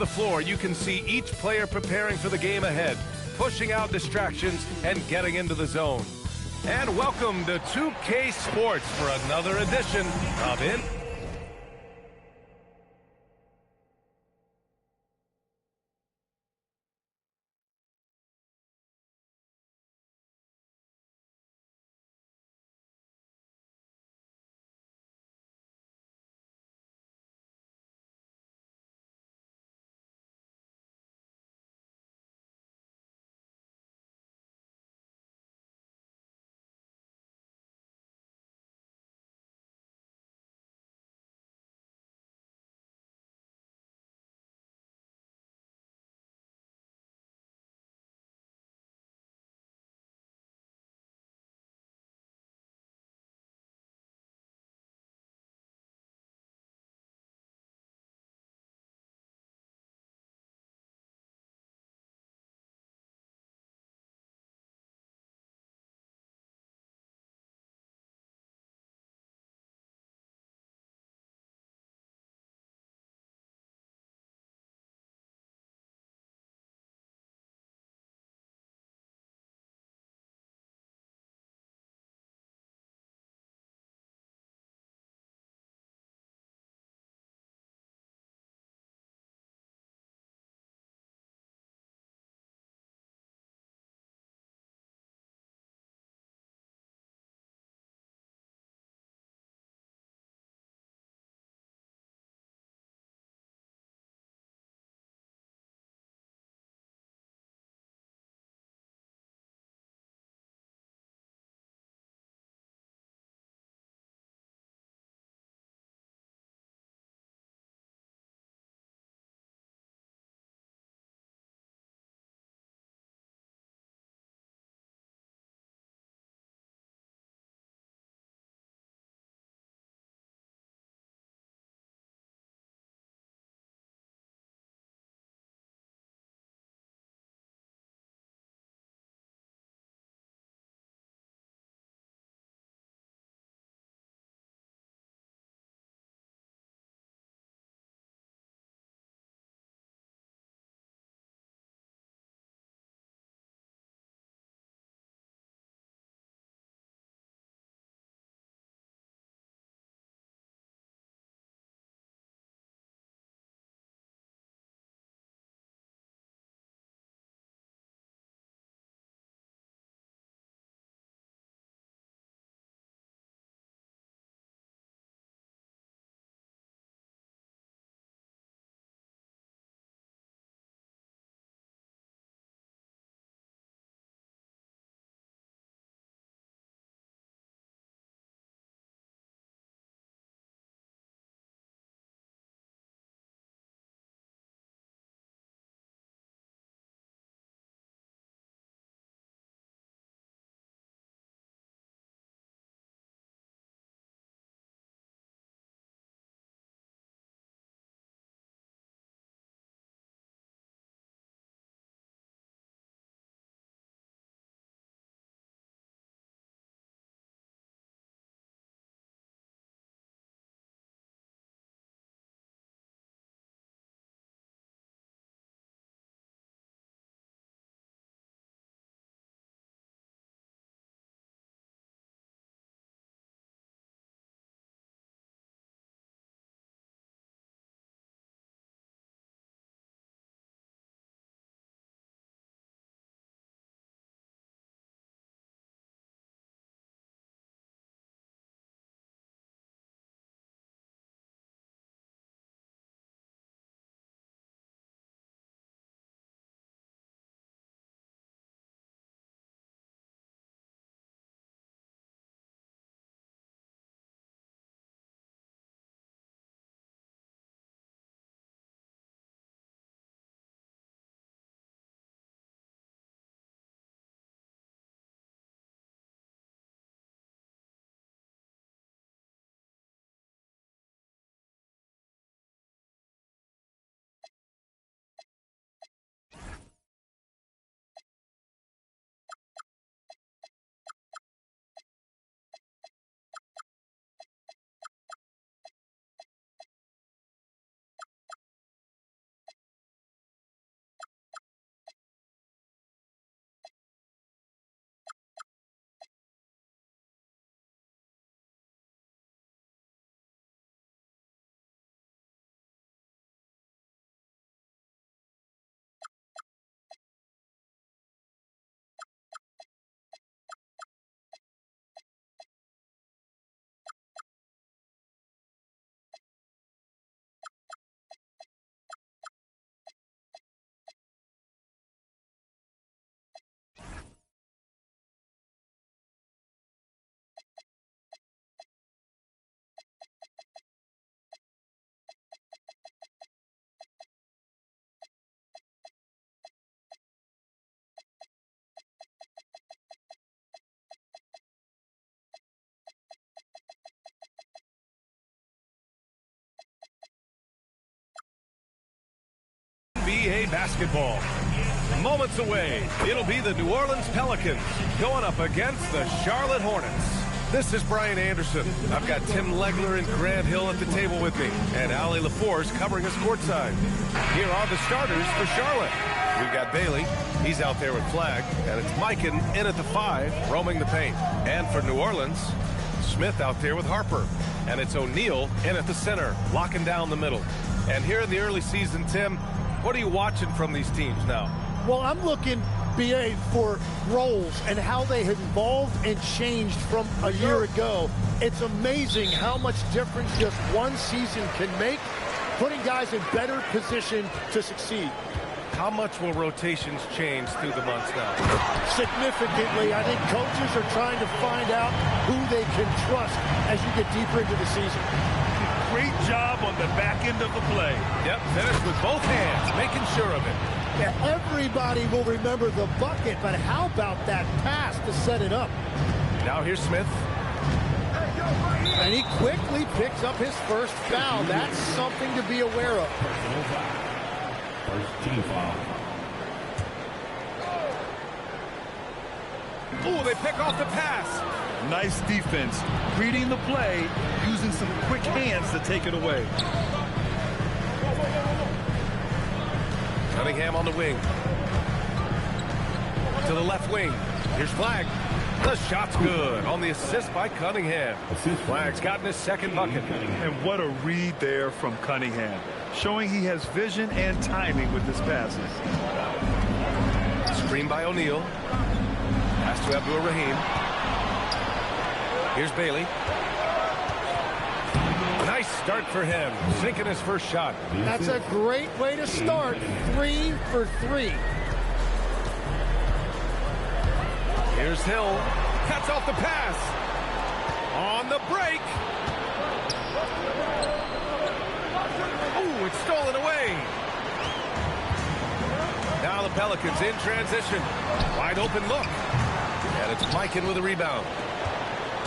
the floor, you can see each player preparing for the game ahead, pushing out distractions and getting into the zone. And welcome to 2K Sports for another edition of In NBA basketball. Moments away, it'll be the New Orleans Pelicans going up against the Charlotte Hornets. This is Brian Anderson. I've got Tim Legler and Grant Hill at the table with me, and Ali LaForce covering us courtside. Here are the starters for Charlotte. We've got Bailey. He's out there with Flagg, and it's Mikan in at the 5, roaming the paint. And for New Orleans, Smith out there with Harper. And it's O'Neal in at the center, locking down the middle. And here in the early season, Tim, what are you watching from these teams now? Well, I'm looking, BA, for roles and how they have evolved and changed from a year ago. It's amazing how much difference just one season can make, putting guys in better position to succeed. How much will rotations change through the months now? Significantly. I think coaches are trying to find out who they can trust as you get deeper into the season. Great job on the back end of the play. Yep, finished with both hands, making sure of it. Yeah, everybody will remember the bucket, but how about that pass to set it up? Now here's Smith. And he quickly picks up his first foul. That's something to be aware of. First team foul. Ooh, they pick off the pass. Nice defense, reading the play, using some quick hands to take it away. Cunningham on the wing. To the left wing. Here's Flagg. The shot's good on the assist by Cunningham. Flagg's gotten his second bucket. And what a read there from Cunningham, showing he has vision and timing with his passes. Screen by O'Neal. Pass to Abdul-Rahim. Here's Bailey. Nice start for him, sinking his first shot. That's a great way to start. 3 for 3. Here's Hill. Cuts off the pass. On the break. Ooh, it's stolen away. Now the Pelicans in transition. Wide open look. And it's Mikan with a rebound.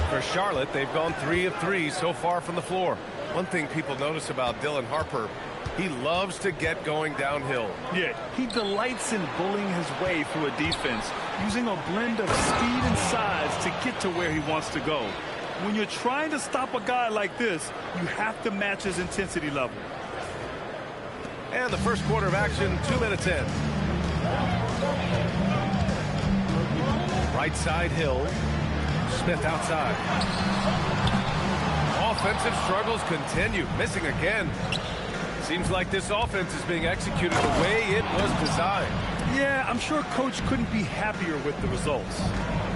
For Charlotte, they've gone 3 of 3 so far from the floor. One thing people notice about Dylan Harper, he loves to get going downhill. Yeah, he delights in bullying his way through a defense, using a blend of speed and size to get to where he wants to go. When you're trying to stop a guy like this, you have to match his intensity level. And the first quarter of action, 2 minutes in. Right side, Hill. Smith outside. Offensive struggles continue. Missing again. Seems like this offense is being executed the way it was designed. Yeah, I'm sure Coach couldn't be happier with the results.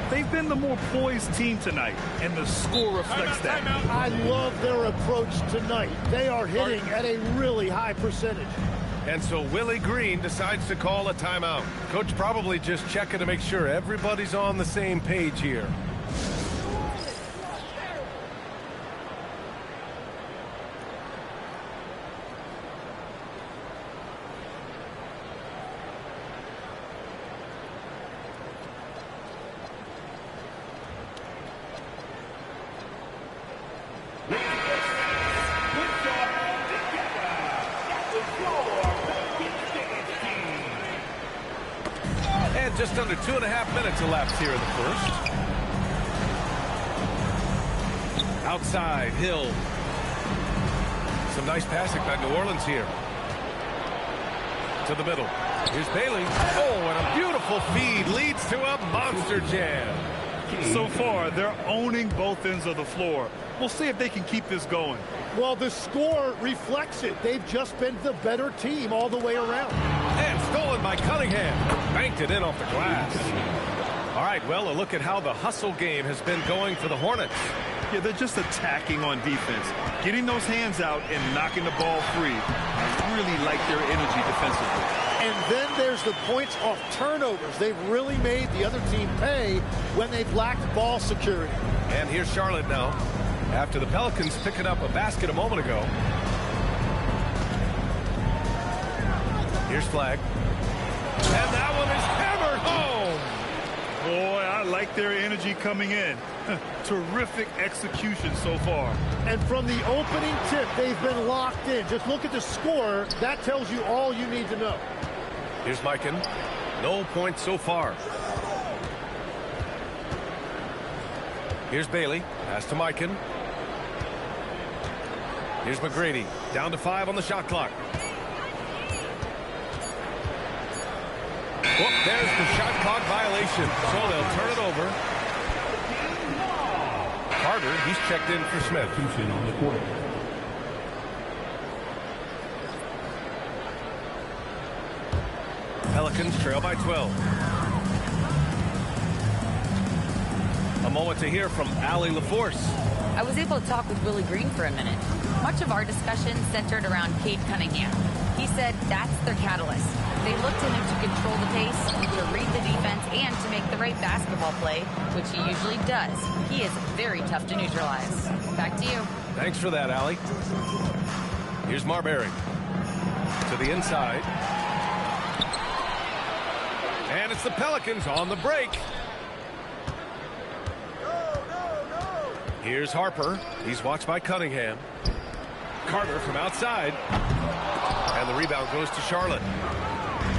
They've been the more poised team tonight, and the score reflects that. I love their approach tonight. They are hitting at a really high percentage. And so Willie Green decides to call a timeout. Coach probably just checking to make sure everybody's on the same page here. Just under 2.5 minutes elapsed here in the first. Outside, Hill. Some nice passing by New Orleans here. To the middle. Here's Bailey. Oh, and a beautiful feed leads to a monster jam. So far, they're owning both ends of the floor. We'll see if they can keep this going. Well, the score reflects it. They've just been the better team all the way around. And stolen by Cunningham. Banked it in off the glass. All right, well, a look at how the hustle game has been going for the Hornets. Yeah, they're just attacking on defense, getting those hands out and knocking the ball free. I really like their energy defensively. And then there's the points off turnovers. They've really made the other team pay when they've lacked ball security. And here's Charlotte now, after the Pelicans picking up a basket a moment ago. Here's Flagg. And that one is hammered home. Boy, I like their energy coming in. Terrific execution so far. And from the opening tip, they've been locked in. Just look at the score. That tells you all you need to know. Here's Mikan. No points so far. Here's Bailey. Pass to Mikan. Here's McGrady. Down to 5 on the shot clock. Well, there's the shot clock violation. So they'll turn it over. Carter, he's checked in for Smith. On the court. Pelicans trail by 12. A moment to hear from Allie LaForce. I was able to talk with Willie Green for a minute. Much of our discussion centered around Cade Cunningham. He said that's their catalyst. They look to him to control the pace, to read the defense, and to make the right basketball play, which he usually does. He is very tough to neutralize. Back to you. Thanks for that, Allie. Here's Marbury. To the inside. And it's the Pelicans on the break. Here's Harper. He's watched by Cunningham. Carter from outside. And the rebound goes to Charlotte.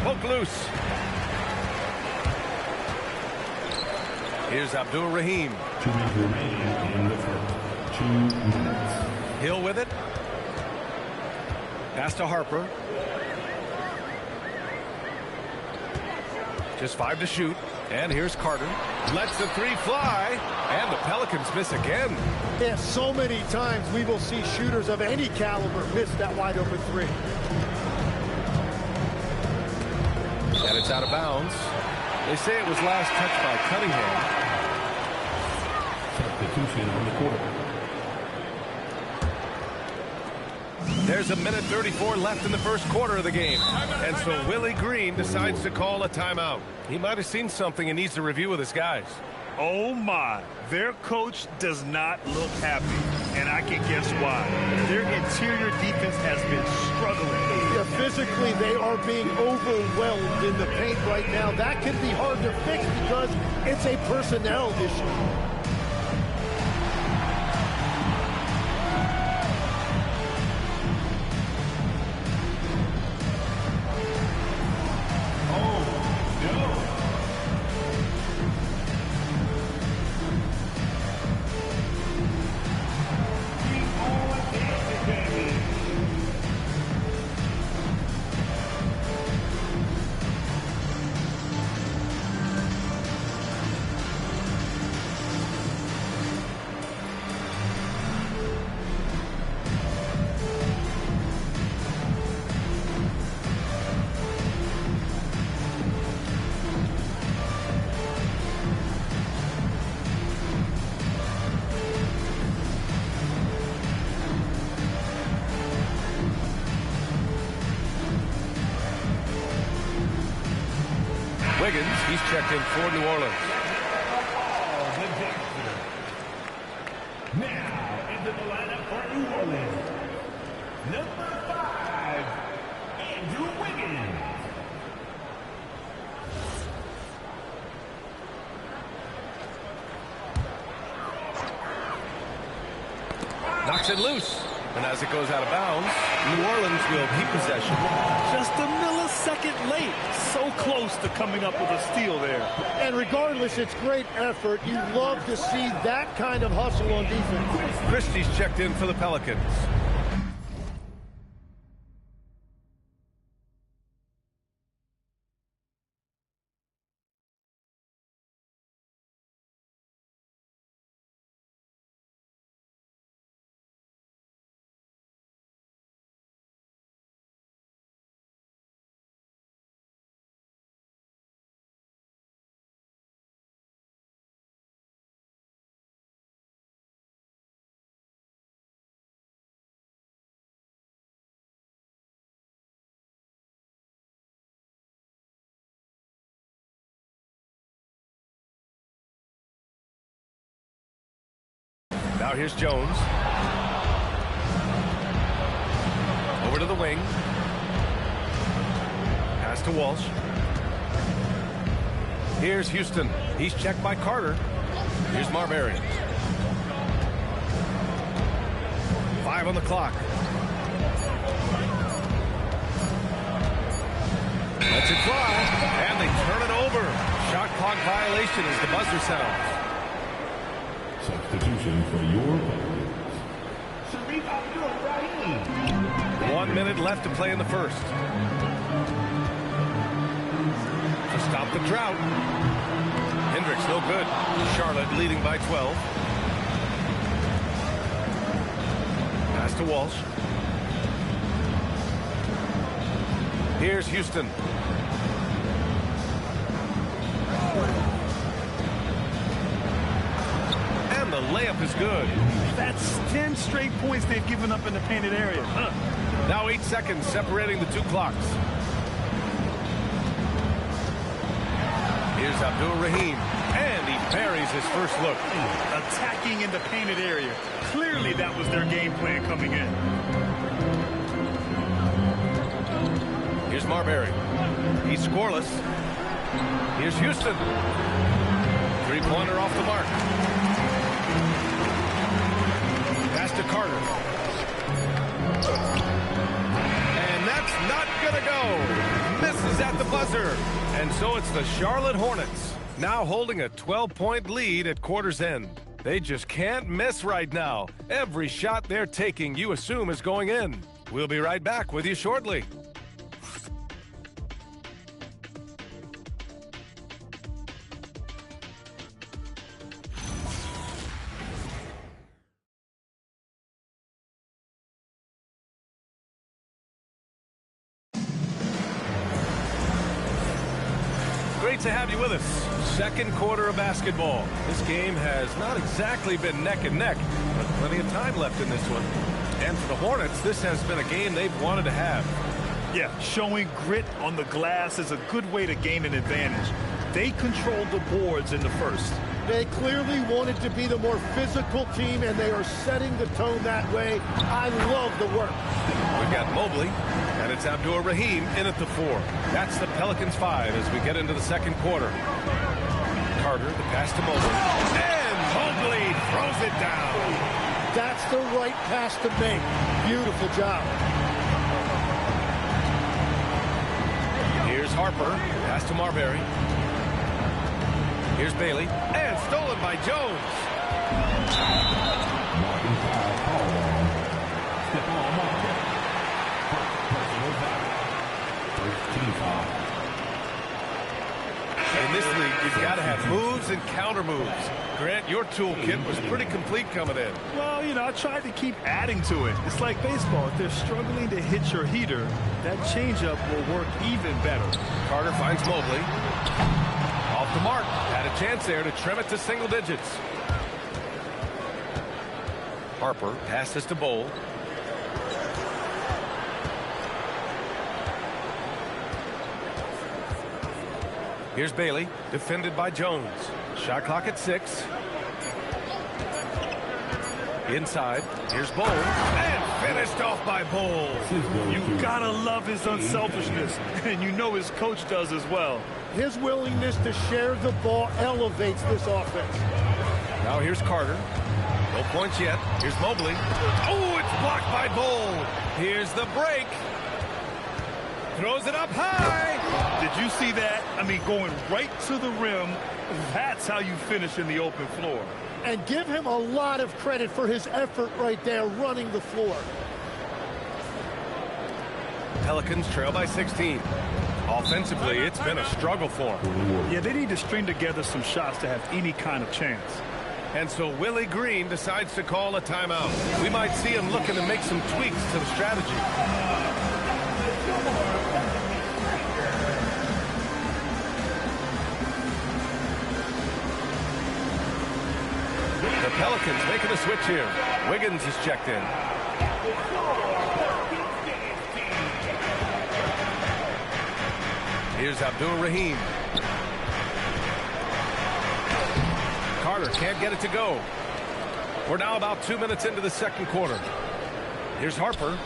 Poke loose. Here's Abdul Rahim. 2 minutes remaining in the first. 2 minutes. Hill with it. Pass to Harper. Just 5 to shoot. And here's Carter. Lets the 3 fly. And the Pelicans miss again. Yeah, so many times we will see shooters of any caliber miss that wide open 3. And it's out of bounds. They say it was last touched by Cunningham. Substitution on the court. There's 1:34 left in the first quarter of the game. And so Willie Green decides to call a timeout. He might have seen something and needs to review with his guys. Oh, my. Their coach does not look happy, and I can guess why. Their interior defense has been struggling. Yeah, physically, they are being overwhelmed in the paint right now. That can be hard to fix because it's a personnel issue. Wiggins, he's checked in for New Orleans. Now into the lineup for New Orleans. Number 5, Andrew Wiggins. Knocks it loose. And as it goes out of bounds, New Orleans will keep possession. Just a millisecond late. So close to coming up with a steal there. And regardless, it's great effort. You love to see that kind of hustle on defense. Christie's checked in for the Pelicans. Now here's Jones. Over to the wing. Pass to Walsh. Here's Houston. He's checked by Carter. Here's Marbury. 5 on the clock. Lets it fly, and they turn it over. Shot clock violation as the buzzer sounds. Substitution for your Shareef 1 minute left to play in the first. To stop the drought. Hendricks no good. Charlotte leading by 12. Pass to Walsh. Here's Houston. And the layup is good. That's 10 straight points they've given up in the painted area. Now 8 seconds separating the two clocks. Here's Abdul-Rahim, and he buries his first look. Attacking in the painted area. Clearly that was their game plan coming in. Here's Marbury. He's scoreless. Here's Houston. Three-pointer off the mark. Pass to Carter. And that's not gonna go. Misses at the buzzer. And so it's the Charlotte Hornets, now holding a 12-point lead at quarter's end. They just can't miss right now. Every shot they're taking, you assume, is going in. We'll be right back with you shortly. Great to have you with us. Second quarter of basketball. This game has not exactly been neck and neck, but plenty of time left in this one. And for the Hornets, this has been a game they've wanted to have. Yeah, showing grit on the glass is a good way to gain an advantage. They controlled the boards in the first. They clearly wanted to be the more physical team, and they are setting the tone that way. I love the work. We've got Mobley, and it's Abdul-Rahim in at the 4. That's the Pelicans 5 as we get into the second quarter. Carter, the pass to Mobley. And Mobley throws it down. That's the right pass to make. Beautiful job. Here's Harper, pass to Marbury. Here's Bailey, and stolen by Jones. In this league, you've got to have moves and counter moves. Grant, your toolkit was pretty complete coming in. Well, you know, I tried to keep adding to it. It's like baseball. If they're struggling to hit your heater, that changeup will work even better. Carter finds Mobley. Off the mark. Had a chance there to trim it to single digits. Harper passes to Bowl. Here's Bailey, defended by Jones. Shot clock at 6. Inside, here's Bowl, and finished off by Bowl. You gotta love his unselfishness, and you know his coach does as well. His willingness to share the ball elevates this offense. Now here's Carter. No points yet. Here's Mobley. Oh, it's blocked by Bowl. Here's the break. Throws it up high. Did you see that? I mean, going right to the rim. That's how you finish in the open floor. And give him a lot of credit for his effort right there running the floor. Pelicans trail by 16. Offensively, it's been a struggle for them. Yeah, they need to string together some shots to have any kind of chance. And so Willie Green decides to call a timeout. We might see him looking to make some tweaks to the strategy. The Pelicans making a switch here. Wiggins is checked in. Here's Abdul-Rahim. Carter can't get it to go. We're now about 2 minutes into the second quarter. Here's Harper.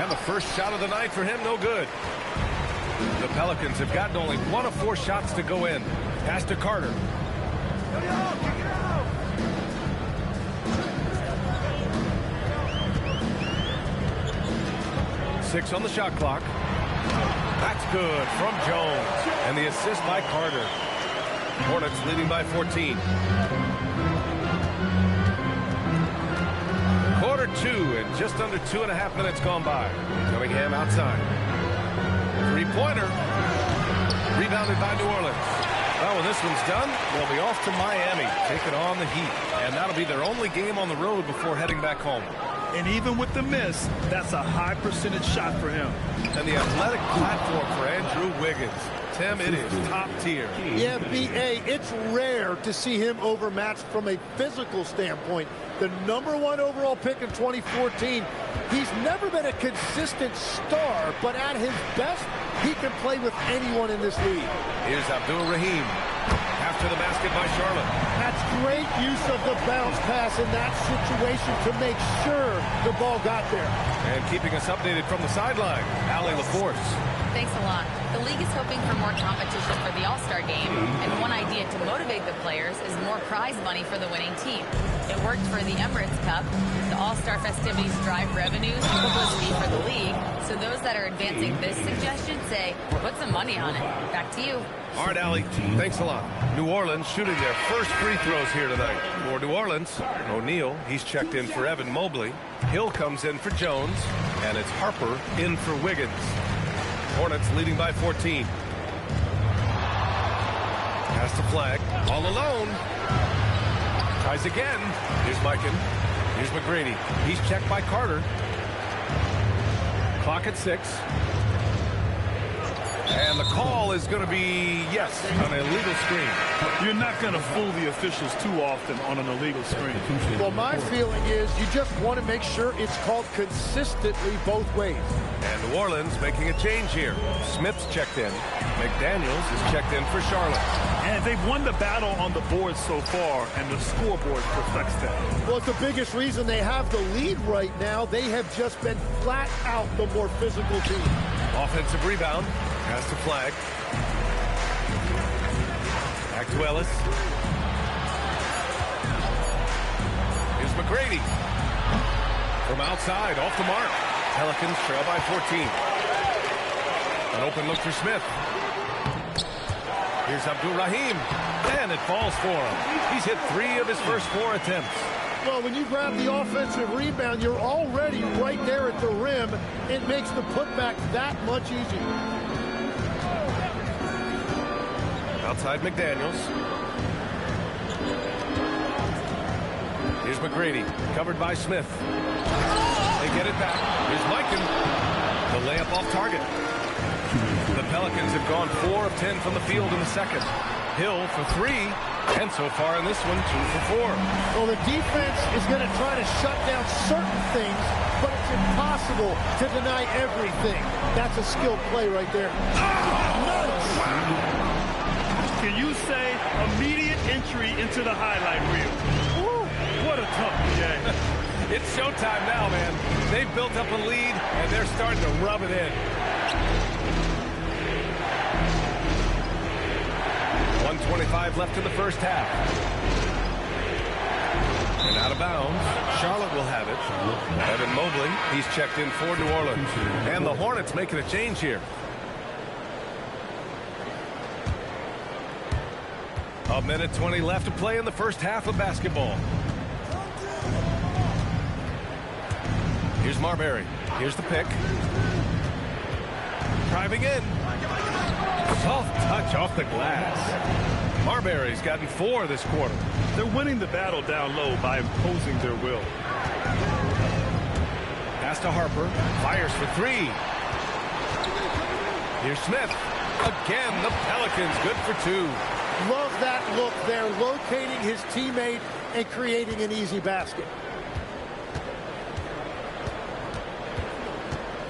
And the first shot of the night for him, no good. The Pelicans have gotten only 1 of 4 shots to go in. Pass to Carter. 6 on the shot clock. That's good from Jones. And the assist by Carter. Hornets leading by 14. Quarter 2 and just under 2.5 minutes gone by. Cunningham outside. Three-pointer. Rebounded by New Orleans. Well, when this one's done, they'll be off to Miami, taking on the Heat. And that'll be their only game on the road before heading back home. And even with the miss, that's a high percentage shot for him. And the athletic platform for Andrew Wiggins. Tim, it is top tier. Yeah, B.A., it's rare to see him overmatched from a physical standpoint. The #1 overall pick in 2014. He's never been a consistent star, but at his best, he can play with anyone in this league. Here's Abdul-Rahim. After the basket by Charlotte. That's great use of the bounce pass in that situation to make sure the ball got there. And keeping us updated from the sideline, Allie LaForce. Thanks a lot. The league is hoping for more competition for the All-Star game, and one idea to motivate the players is more prize money for the winning team. It worked for the Emirates Cup. The All-Star festivities drive revenues and publicity for the league, so those that are advancing this suggestion say, put some money on it. Back to you. All right, Allie, thanks a lot. New Orleans shooting their first free throws here tonight. For New Orleans, O'Neal, he's checked in for Evan Mobley. Hill comes in for Jones, and it's Harper in for Wiggins. Hornets leading by 14. Pass to Flagg, all alone. Tries again. Here's Mikan. Here's McGrady. He's checked by Carter. Clock at 6. And the call is going to be, yes, an illegal screen. You're not going to fool the officials too often on an illegal screen. Well, my feeling is you just want to make sure it's called consistently both ways. And New Orleans making a change here. Smith's checked in. McDaniels is checked in for Charlotte. And they've won the battle on the board so far, and the scoreboard reflects that. Well, it's the biggest reason they have the lead right now. They have just been flat out the more physical team. Offensive rebound. Pass to Flagg. Back to Ellis. Here's McGrady. From outside, off the mark. Pelicans trail by 14. An open look for Smith. Here's Abdul-Rahim. And it falls for him. He's hit 3 of his first 4 attempts. Well, when you grab the offensive rebound, you're already right there at the rim. It makes the putback that much easier. Outside McDaniels. Here's McGrady, covered by Smith. They get it back. Here's Mikan. The layup off target. The Pelicans have gone 4 of 10 from the field in the second. Hill for 3, and so far in this one, 2 for 4. Well, the defense is going to try to shut down certain things, but it's impossible to deny everything. That's a skilled play right there. Can you say immediate entry into the highlight reel? Woo, what a tough game. It's showtime now, man. They've built up a lead, and they're starting to rub it in. 1:25 left in the first half. And out of bounds, Charlotte will have it. Evan Mobley, he's checked in for New Orleans. And the Hornets making a change here. A minute 20 left to play in the first half of basketball. Here's Marbury. Here's the pick. Driving in. Soft touch off the glass. Marbury's gotten 4 this quarter. They're winning the battle down low by imposing their will. Pass to Harper. Fires for 3. Here's Smith. Again, the Pelicans good for 2. Love that look there, locating his teammate and creating an easy basket.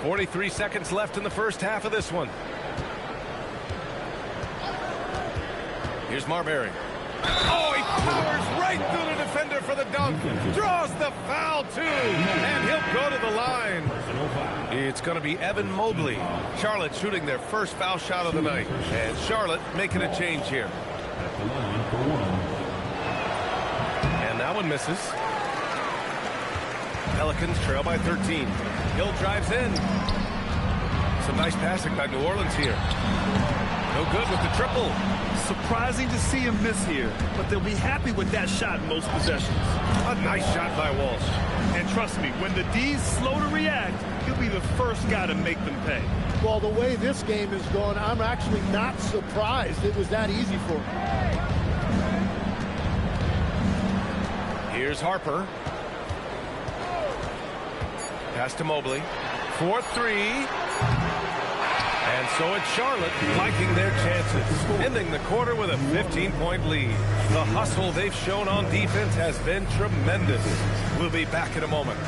43 seconds left in the first half of this one. Here's Marbury. Oh, he powers right through the defender for the dunk. Draws the foul, too. And he'll go to the line. It's going to be Evan Mobley. Charlotte shooting their first foul shot of the night. And Charlotte making a change here. And that one misses. Pelicans trail by 13. Hill drives in. Some nice passing by New Orleans here. No good with the triple. Surprising to see him miss here, but they'll be happy with that shot in most possessions. A nice shot by Walsh. And trust me, when the D's slow to react, he'll be the first guy to make them pay. Well, the way this game is going, I'm actually not surprised it was that easy for him. Here's Harper. Pass to Mobley. 4-3. And so it's Charlotte liking their chances, ending the quarter with a 15-point lead. The hustle they've shown on defense has been tremendous. We'll be back in a moment.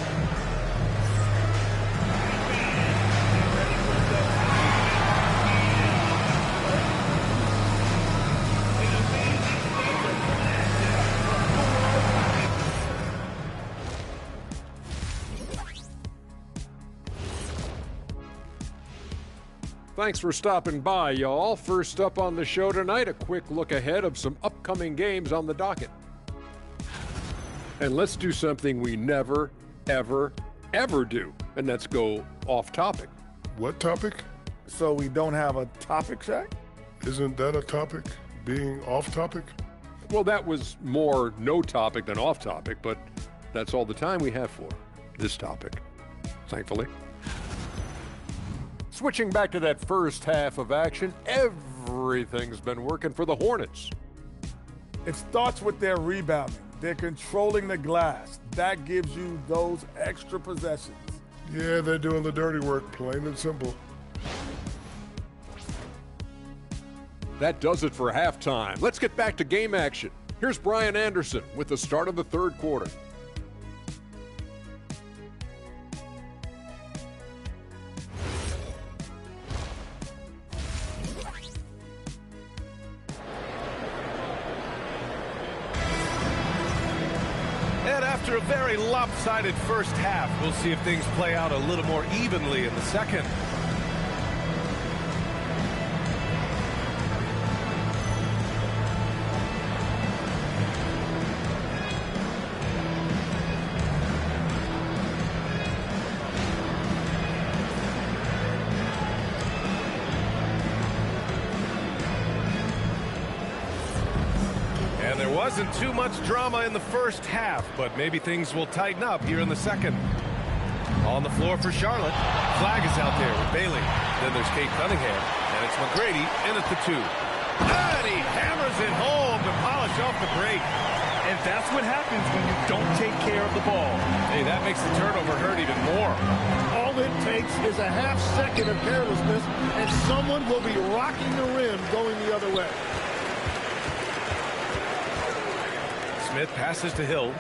Thanks for stopping by, y'all. First up on the show tonight, a quick look ahead of some upcoming games on the docket. And let's do something we never, ever, ever do, and that's go off topic. What topic? So we don't have a topic, Shaq? Isn't that a topic? Being off topic? Well, that was more no topic than off topic, but that's all the time we have for this topic, thankfully. Switching back to that first half of action, everything's been working for the Hornets. It starts with their rebounding. They're controlling the glass. That gives you those extra possessions. Yeah, they're doing the dirty work, plain and simple. That does it for halftime. Let's get back to game action. Here's Brian Anderson with the start of the third quarter. After a very lopsided first half, we'll see if things play out a little more evenly in the second. Wasn't too much drama in the first half, but maybe things will tighten up here in the second. On the floor for Charlotte. Flagg is out there with Bailey. Then there's Cade Cunningham, and it's McGrady in at the 2. And he hammers it home to polish off the break. And that's what happens when you don't take care of the ball. Hey, that makes the turnover hurt even more. All it takes is a half second of carelessness, and someone will be rocking the rim going the other way. Smith passes to Hill.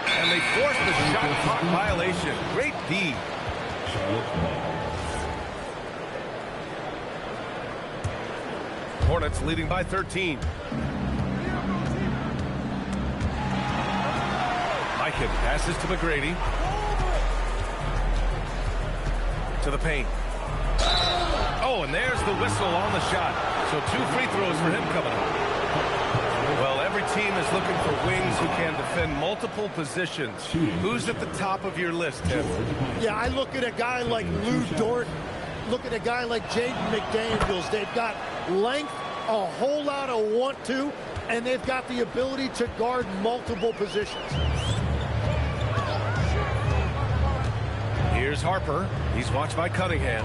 And they force the shot clock violation. Great D. Hornets leading by 13. Mike passes to McGrady. To the paint. Oh, and there's the whistle on the shot. So 2 free throws for him coming up. Well, every team is looking for wings who can defend multiple positions. Who's at the top of your list, Tim? Yeah, I look at a guy like Lou Dort. Look at a guy like Jaden McDaniels. They've got length, a whole lot of want to, and they've got the ability to guard multiple positions. Here's Harper. He's watched by Cunningham.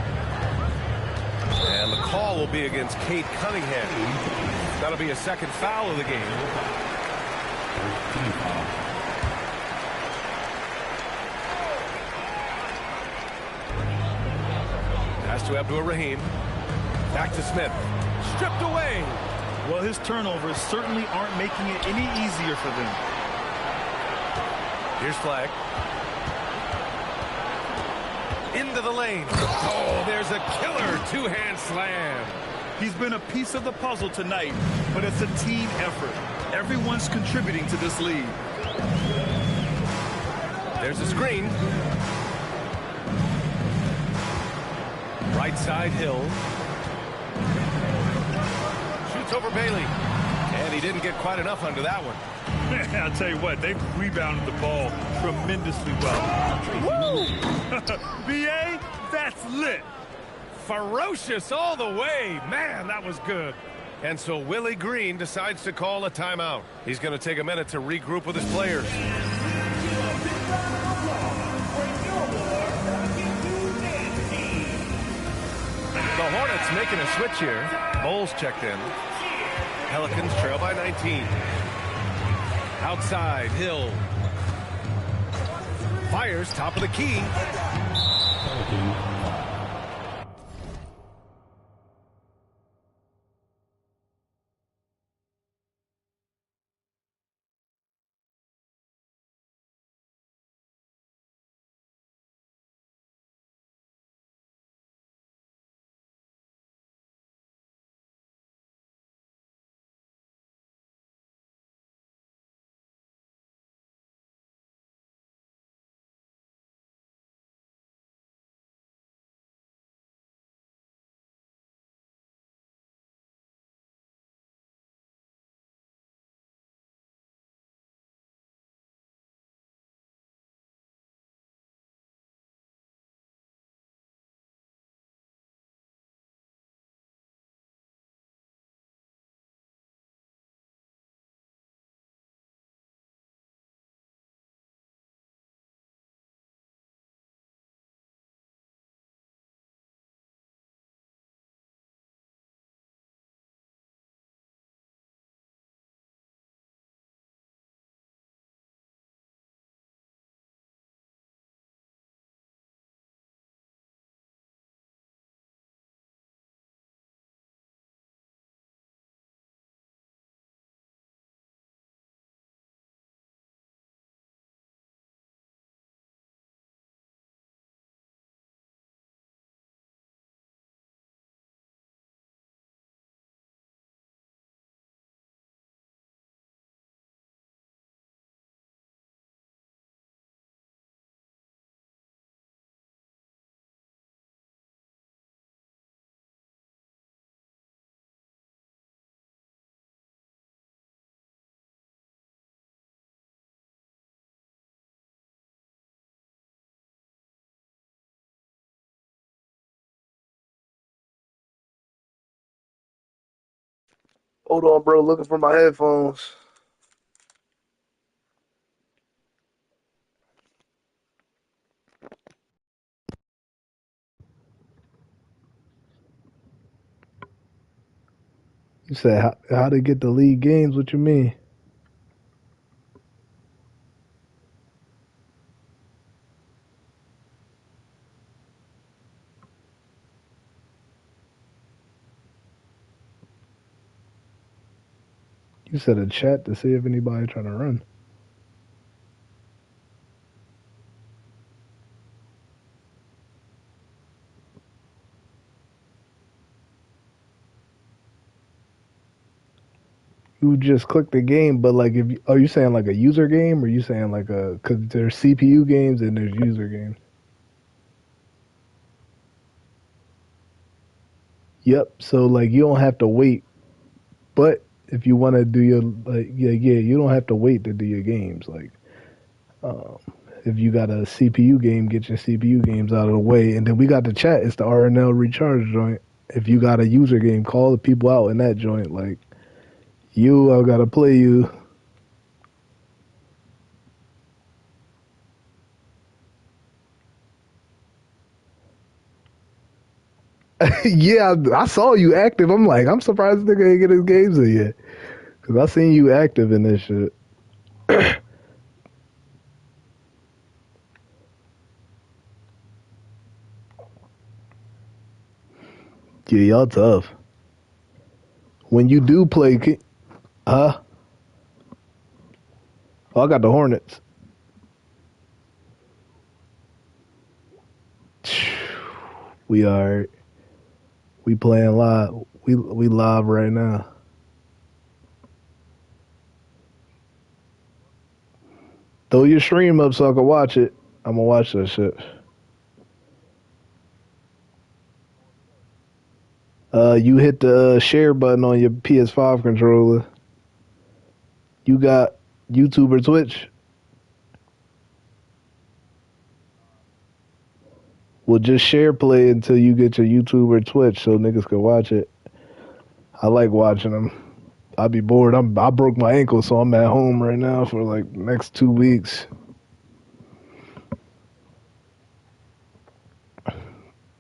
And the call will be against Cade Cunningham. That'll be a second foul of the game. Pass to Abdur-Rahim. Back to Smith. Stripped away. Well, his turnovers certainly aren't making it any easier for them. Here's Flagg. Into the lane. Oh, there's a killer two-hand slam. He's been a piece of the puzzle tonight, but it's a team effort. Everyone's contributing to this lead. There's a screen. Right side Hill. Shoots over Bailey. And he didn't get quite enough under that one. I'll tell you what, they've rebounded the ball tremendously well. Woo! BA, that's lit. Ferocious all the way. Man, that was good. And so Willie Green decides to call a timeout. He's going to take a minute to regroup with his players. The Hornets making a switch here. Bulls checked in. Pelicans trail by 19. Outside, Hill. Fires top of the key. Hold on, bro. Looking for my headphones. You said how to get the league games? What you mean? You said a chat to see if anybody trying to run. You just click the game, but like, are you saying like a user game, or you saying like because there's CPU games and there's user games? Yep. So like, you don't have to wait, but if you want to do your yeah, you don't have to wait to do your games. Like, if you got a CPU game, get your CPU games out of the way, and then we got the chat. It's the RNL recharge joint. If you got a user game, call the people out in that joint. Like, I gotta play you. Yeah, I saw you active. I'm like, I'm surprised this nigga ain't get his games in yet. Because I seen you active in this shit. Yeah, y'all tough. When you do play, huh? Oh, I got the Hornets. We playing live. We live right now. Throw your stream up so I can watch it. I'm gonna watch that shit. You hit the share button on your PS5 controller. You got YouTube or Twitch? Well, just share play until you get your YouTube or Twitch so niggas can watch it. I like watching them. I'd be bored. I broke my ankle, so I'm at home right now for like next 2 weeks.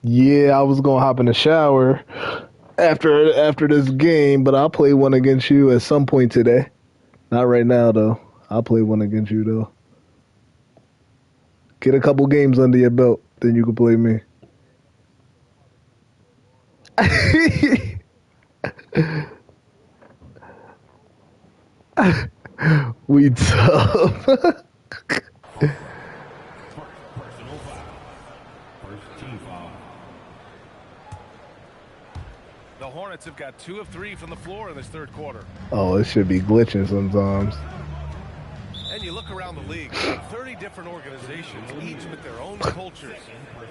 Yeah, I was gonna hop in the shower after this game, but I'll play one against you at some point today. Not right now though. I'll play one against you though. Get a couple games under your belt, then you can play me. We tough. Personal foul. First team foul. The Hornets have got 2 of 3 from the floor in this third quarter. Oh, it should be glitching sometimes. And you look around the league, 30 different organizations, each with their own cultures.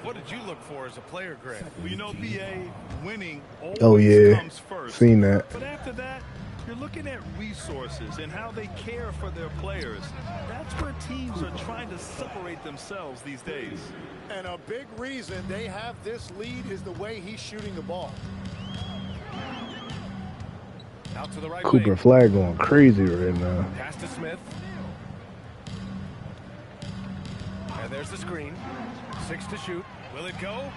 What did you look for as a player, Grant? Well, you know, BA, winning always Oh yeah, comes first. seen that. But after that, you're looking at resources and how they care for their players. That's where teams are trying to separate themselves these days. And a big reason they have this lead is the way he's shooting the ball. Out to the right Cooper wing. Flagg going crazy right now. Pass to Smith. And there's the screen. 6 to shoot. Will it go?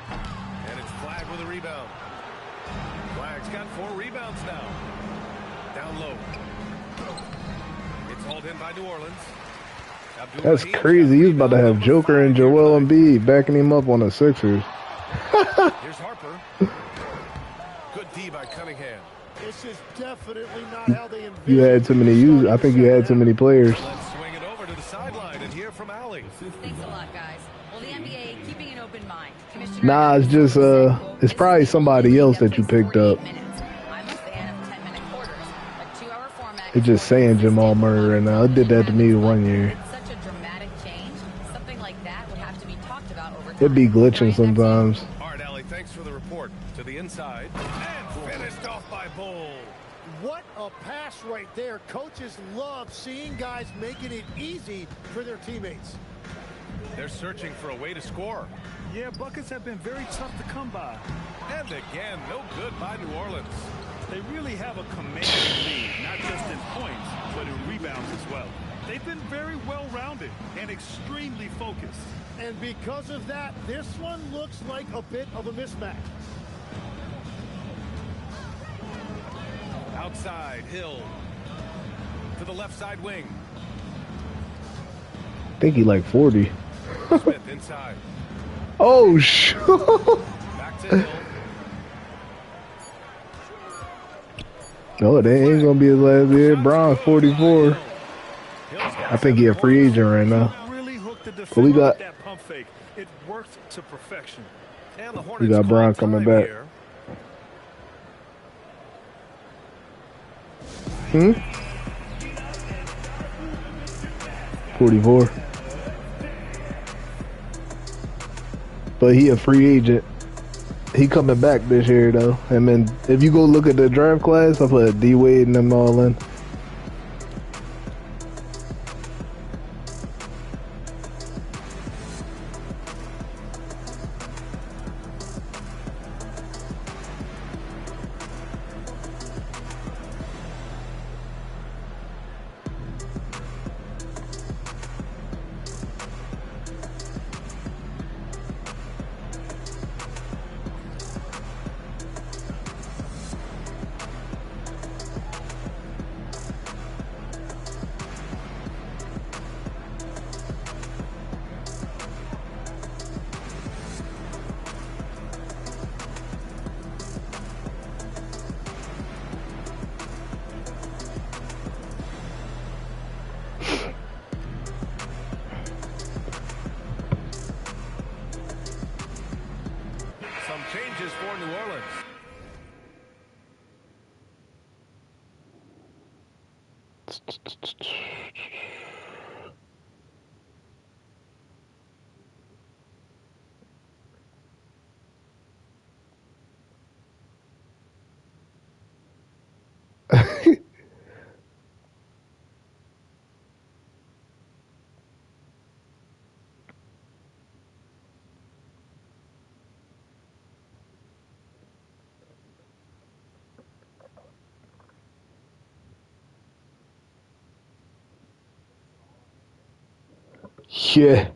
And it's Flagg with a rebound. Flagg's got 4 rebounds now. Down low. It's hauled in by New Orleans. That's crazy. He's about to have Joker and Joel Embiid backing him up on the Sixers. Here's Harper. Good D by Cunningham. This is definitely not how they envisioned. You had too many users. I think you had too many players. Let's swing it over to the sideline and hear from Allie. Thanks a lot, guys. Well, the NBA keeping an open mind. Commissioner Nah, it's just it's probably somebody else that you picked up. I'm a fan of 10-minute quarters, a 2-hour format. It's just saying Jamal Murray right now. It did that to me one year. Such a dramatic change. Something like that would have to be talked about over time. It'd be glitching sometimes. All right, Allie, thanks for the report. To the inside. And finished off by Bull. What a pass right there. Coaches love seeing guys making it easy for their teammates. They're searching for a way to score. Yeah, buckets have been very tough to come by. And again, no good by New Orleans. They really have a commanding lead, not just in points, but in rebounds as well. They've been very well-rounded and extremely focused. And because of that, this one looks like a bit of a mismatch. Outside, Hill. To the left side wing. I think he like 40. Smith inside. Oh, shoot. Back to Hill. No, that ain't going to be his last year. Brown's 44. I think he's a free agent right now. But we got that pump fake. It worked to perfection. And the Hornets we got Brown coming back. here. 44. But he a free agent. He coming back this year though. I mean, if you go look at the draft class, I put D Wade and them all in. Some changes for New Orleans. Yeah.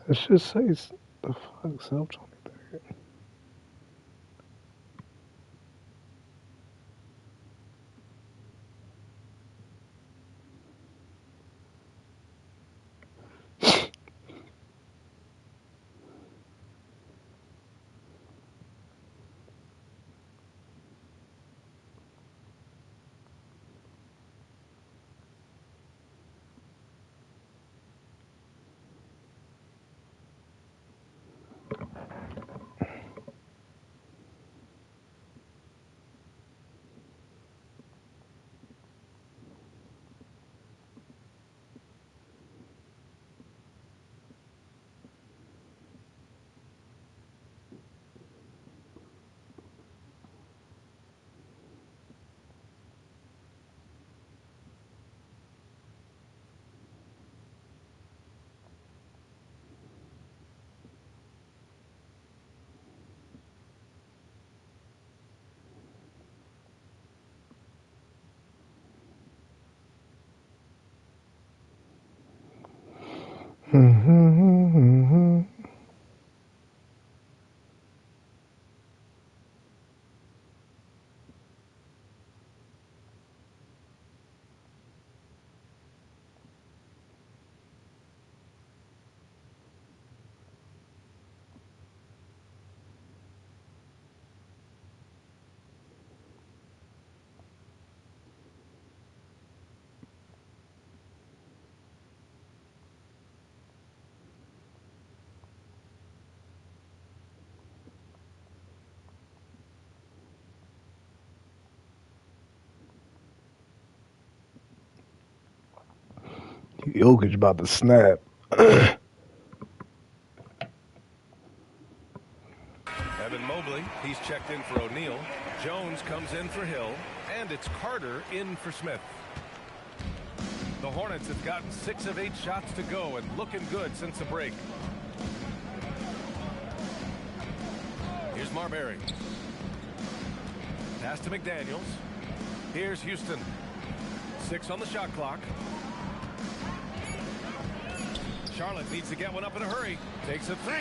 It should say the fuck self 23rd. Jokic about to snap. Evan Mobley, he's checked in for O'Neal. Jones comes in for Hill. And it's Carter in for Smith. The Hornets have gotten 6 of 8 shots to go and looking good since the break. Here's Marbury. Pass to McDaniels. Here's Houston. 6 on the shot clock. Charlotte needs to get one up in a hurry. Takes a 3.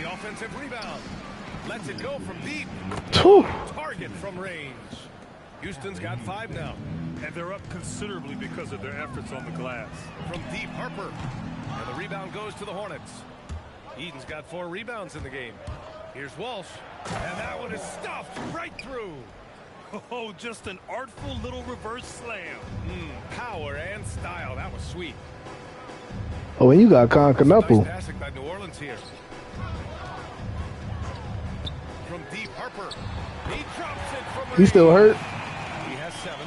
The offensive rebound. Lets it go from deep. Target from range. Houston's got 5 now. And they're up considerably because of their efforts on the glass. From deep, Harper. And the rebound goes to the Hornets. Eden's got 4 rebounds in the game. Here's Walsh. And that one is stuffed right through. Oh, just an artful little reverse slam. Power and style. That was sweet. Oh, and you got Concanapo. Nice passing by New Orleans here. From deep, Harper. He drops it from He still hurt? He has 7.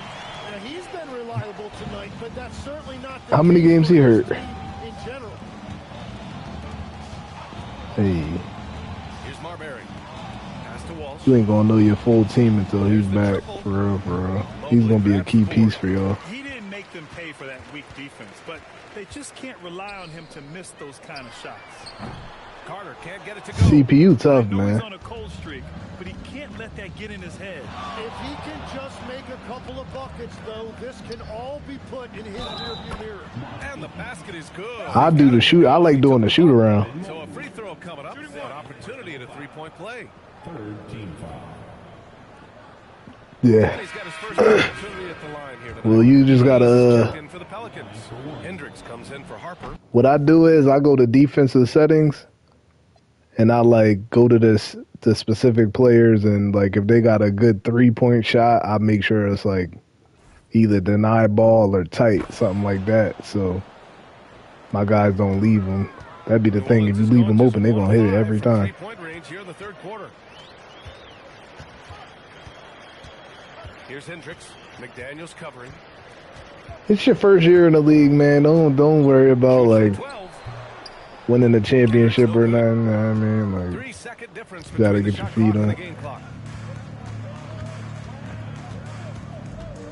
Yeah, he's been reliable tonight, but that's certainly not the How many games he hurt? in general. Hey, Here's Marbury. Pass to Walsh. you ain't gonna know your full team until he's back. For real, for real. He's gonna be a key piece for y'all. He didn't make them pay for that weak defense, but they just can't rely on him to miss those kind of shots. Carter can't get it to go. CPU tough, I know man. he's on a cold streak, but he can't let that get in his head. If he can just make a couple of buckets, though, this can all be put in his rearview mirror. And the basket is good. I do the shoot. I like doing the shoot around. So a free throw coming up. An opportunity at a three-point play. Third team foul. Yeah. And he's got his first opportunity at the line here tonight. Well, you just gotta. Checked in for the Pelicans. Hendricks comes in for Harper. What I do is I go to defensive settings, and I like go to the specific players, and like if they got a good 3-point shot, I make sure it's like either deny ball or tight, something like that. So my guys don't leave them. That'd be the thing. If you leave them open, they're gonna hit it every time. 3-point range here in the third quarter. Here's Hendricks. McDaniels covering. It's your first year in the league, man. Don't worry about like winning the championship or nothing. I mean, like 3-second difference. You gotta get your feet on.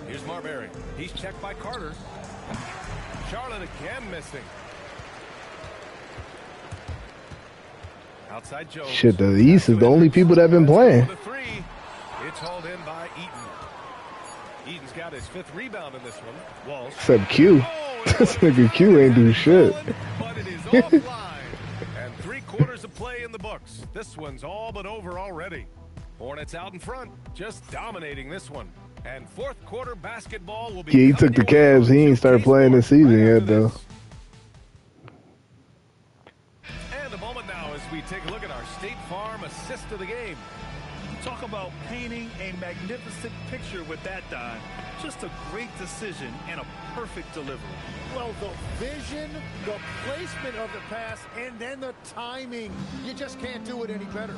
Here's Marbury. He's checked by Carter. Charlotte again missing. Outside Jones. Shit, the East is the only people that have been playing. It's hauled in by Eaton. Eaton's got his 5th rebound in this one. Walsh. Except Q. This nigga Q ain't do shit. But it is offline. And 3/4 of play in the books. This one's all but over already. Hornets out in front, just dominating this one. And 4th quarter basketball will be. Yeah, he took the Cavs. He ain't started playing this season yet, though. And a moment now as we take a look at our State Farm assist of the game. Talk about painting a magnificent picture with that dive. Just a great decision and a perfect delivery. Well, the vision, the placement of the pass, and then the timing. You just can't do it any better.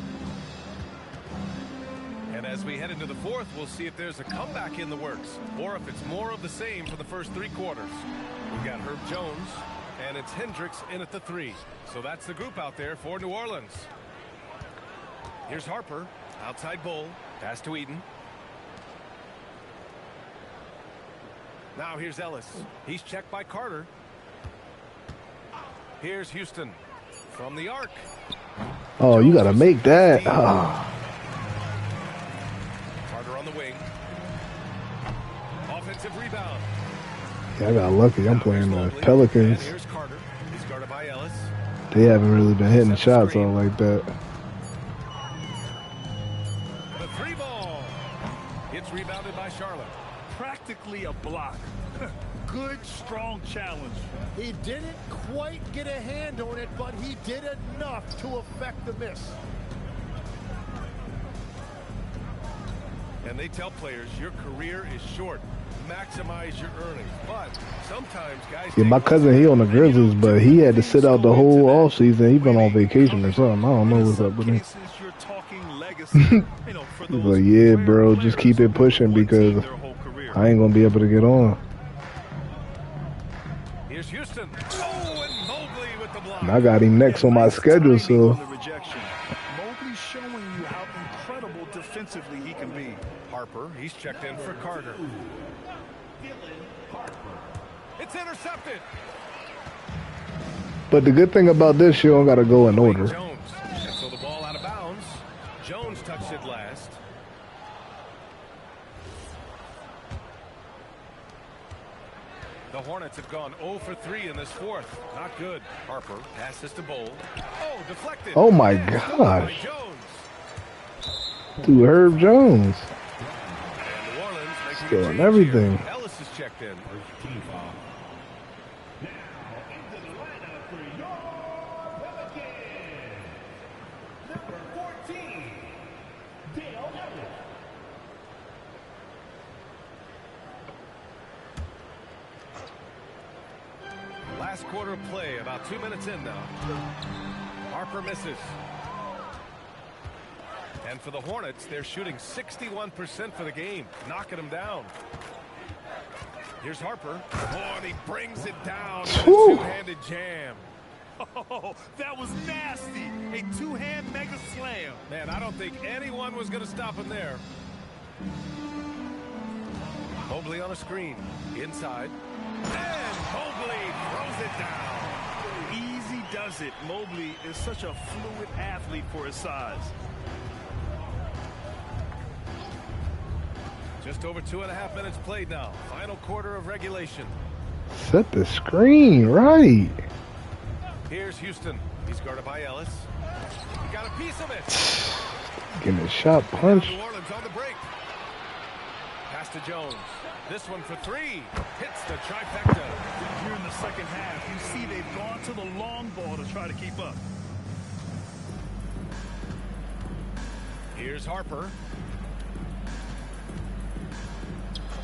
And as we head into the 4th, we'll see if there's a comeback in the works or if it's more of the same for the first 3 quarters. We've got Herb Jones, and it's Hendricks in at the 3. So that's the group out there for New Orleans. Here's Harper. Outside Bull. Pass to Eaton. Now here's Ellis. He's checked by Carter. Here's Houston from the arc. Oh, you gotta make that. Oh. Carter on the wing. Offensive rebound. Yeah, I got lucky. I'm playing the Pelicans. And here's Carter. He's guarded by Ellis. They haven't really been hitting shots all like that. The 3 ball. It's rebounded by Charlotte. Practically a block. Good, strong challenge. He didn't quite get a hand on it, but he did enough to affect the miss. And they tell players your career is short. Maximize your earnings. But sometimes guys. Yeah, my cousin, he on the Grizzlies, but he had to sit out the whole off season. He been on vacation or something. I don't know what's up with him. He's like, yeah, bro, just keep it pushing because I ain't gonna be able to get on. Here's Houston. Oh, and Mobley with the block. And I got him next on my schedule, so. Mobley showing you how incredible defensively he can be. Harper, he's checked in for Carter. It's intercepted. But the good thing about this, you don't gotta go in order. Jones. And so the ball out of bounds. Jones touched it last. The Hornets have gone 0 for 3 in this 4th. Not good. Harper passes to Bowl. Oh, deflected. Oh my gosh. Dude, Herb Jones. And New Orleans making doing everything. Here. Ellis is checked in. Team foul. Now into the lineup for your Pelicans. Number 14, Dale Ellis. Last quarter of play, about 2 minutes in now. Harper misses. And for the Hornets, they're shooting 61% for the game, knocking them down. Here's Harper. Oh, and he brings it down with a two-handed jam. Oh, that was nasty. A 2-hand mega slam. Man, I don't think anyone was going to stop him there. Mobley on a screen. Inside. And Mobley throws it down. Easy does it. Mobley is such a fluid athlete for his size. Just over 2.5 minutes played now. Final quarter of regulation. Set the screen right. Here's Houston. He's guarded by Ellis. He got a piece of it. Getting a shot punch. New Orleans on the break. Pass to Jones. This one for three. Hits the trifecta. Here in the second half, you see they've gone to the long ball to try to keep up. Here's Harper.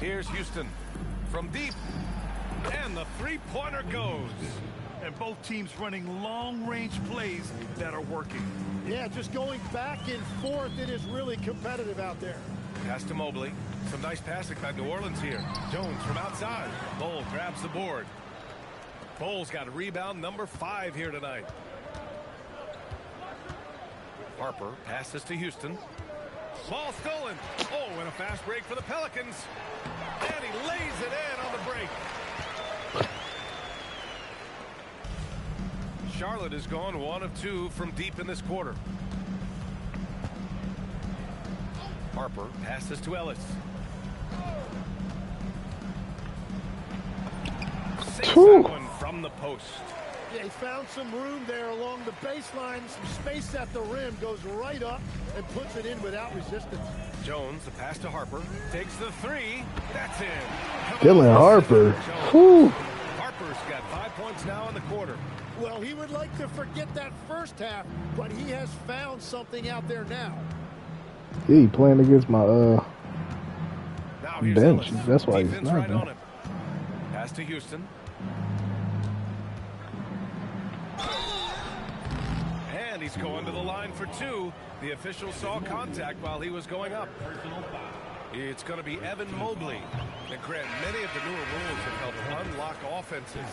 Here's Houston from deep. And the three-pointer goes. And both teams running long-range plays that are working. Yeah, just going back and forth. It is really competitive out there. Pass to Mobley. Some nice passing by New Orleans here. Jones from outside. Bull grabs the board. Bull's got a rebound number 5 here tonight. Harper passes to Houston. Ball stolen. Oh, and a fast break for the Pelicans. And he lays it in on the break. Charlotte has gone 1 of 2 from deep in this quarter. Harper passes to Ellis. Saves that one from the post. Yeah, he found some room there along the baseline, some space at the rim, goes right up and puts it in without resistance. Jones, the pass to Harper, takes the three. That's in. Dylan Harper. Whew. Harper's got 5 points now in the quarter. Well, he would like to forget that first half, but he has found something out there now. Yeah, he playing against my Now here's bench. Ellis. That's why he's Defense not right there. on him. Pass to Houston. And he's going to the line for 2. The official saw contact while he was going up. It's going to be Evan Mobley. And Grant, many of the newer rules have helped unlock offenses.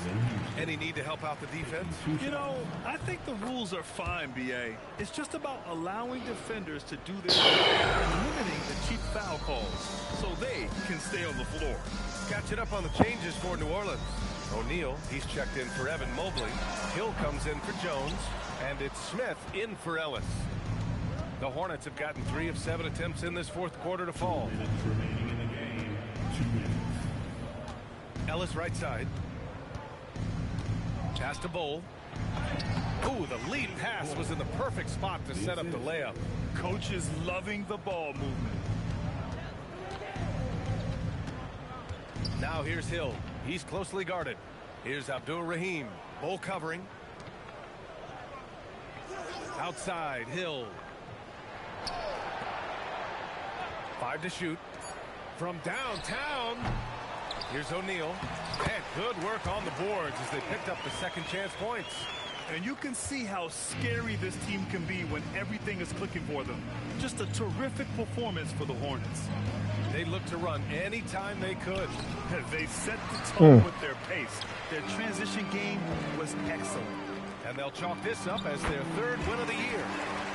Any need to help out the defense? You know, I think the rules are fine, B.A. It's just about allowing defenders to do their work and limiting the cheap foul calls so they can stay on the floor. Catching up on the changes for New Orleans. O'Neal, he's checked in for Evan Mobley. Hill comes in for Jones. And it's Smith in for Ellis. The Hornets have gotten 3 of 7 attempts in this fourth quarter to fall. Minutes remaining in the game. 2 minutes. Ellis right side. Pass to Bull. Ooh, the lead pass was in the perfect spot to set up the layup. Coach is loving the ball movement. Now here's Hill. He's closely guarded. Here's Abdul-Rahim. Bull covering. Outside, Hill. 5 to shoot. From downtown. Here's O'Neal. And good work on the boards as they picked up the second chance points. And you can see how scary this team can be when everything is clicking for them. Just a terrific performance for the Hornets. They looked to run anytime they could. They set the tone with their pace. Their transition game was excellent. And they'll chalk this up as their 3rd win of the year.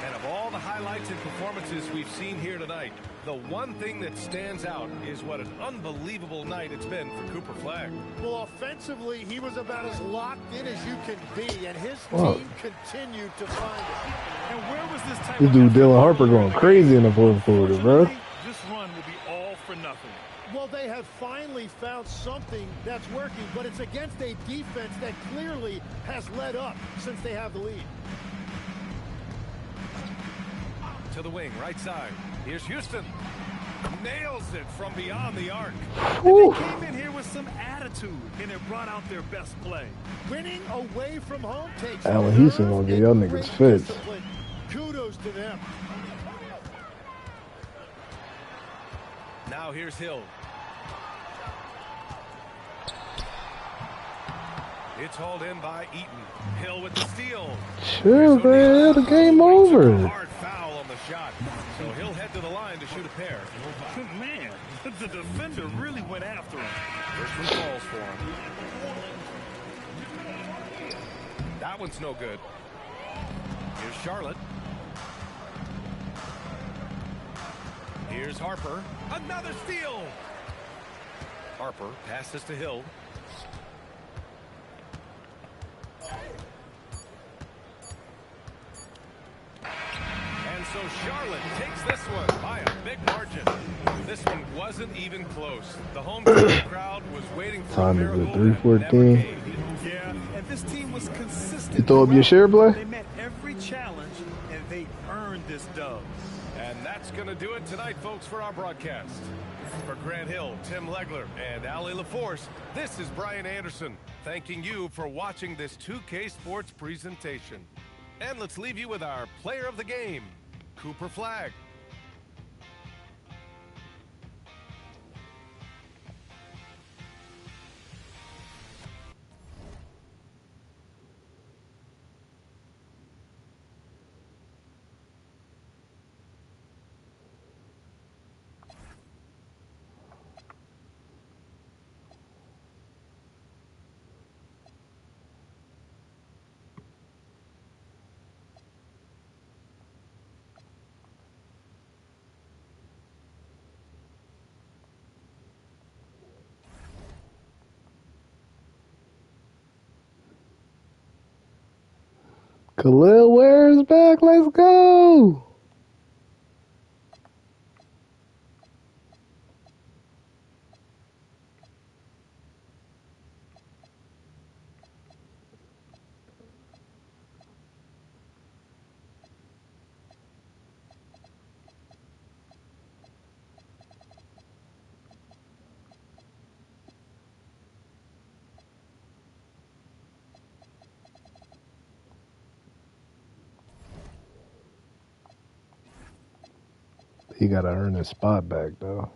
And of all the highlights and performances we've seen here tonight, the one thing that stands out is what an unbelievable night it's been for Cooper Flagg. Well, offensively, he was about as locked in as you can be, and his team continued to find it. And where was this type This of dude Dylan Harper going crazy in the fourth quarter, bro. This run will be all for nothing. Well, they have finally found something that's working, but it's against a defense that clearly has let up since they have the lead. To the wing, right side. Here's Houston. Nails it from beyond the arc. They came in here with some attitude, and it brought out their best play. Winning away from home takes Allen Houston gonna get y'all niggas fits. discipline. Kudos to them. Now here's Hill. It's hauled in by Eaton. Hill with the steal. Chill, man. The game over. Hard foul on the shot. So he'll head to the line to shoot a pair. Man, the defender really went after him. First one falls for him. That one's no good. Here's Charlotte. Here's Harper. Another steal. Harper passes to Hill. So Charlotte takes this one by a big margin. This one wasn't even close. The home team crowd was waiting for a Time is miracle at that never 3:14. came. Yeah, and this team was consistent. You throw up your share, boy? They met every challenge, and they earned this dub. And that's going to do it tonight, folks, for our broadcast. For Grant Hill, Tim Legler, and Ali LaForce, this is Brian Anderson, thanking you for watching this 2K Sports presentation. And let's leave you with our player of the game, Cooper Flagg. Khalil Ware is back. Let's go. He got to earn his spot back, though.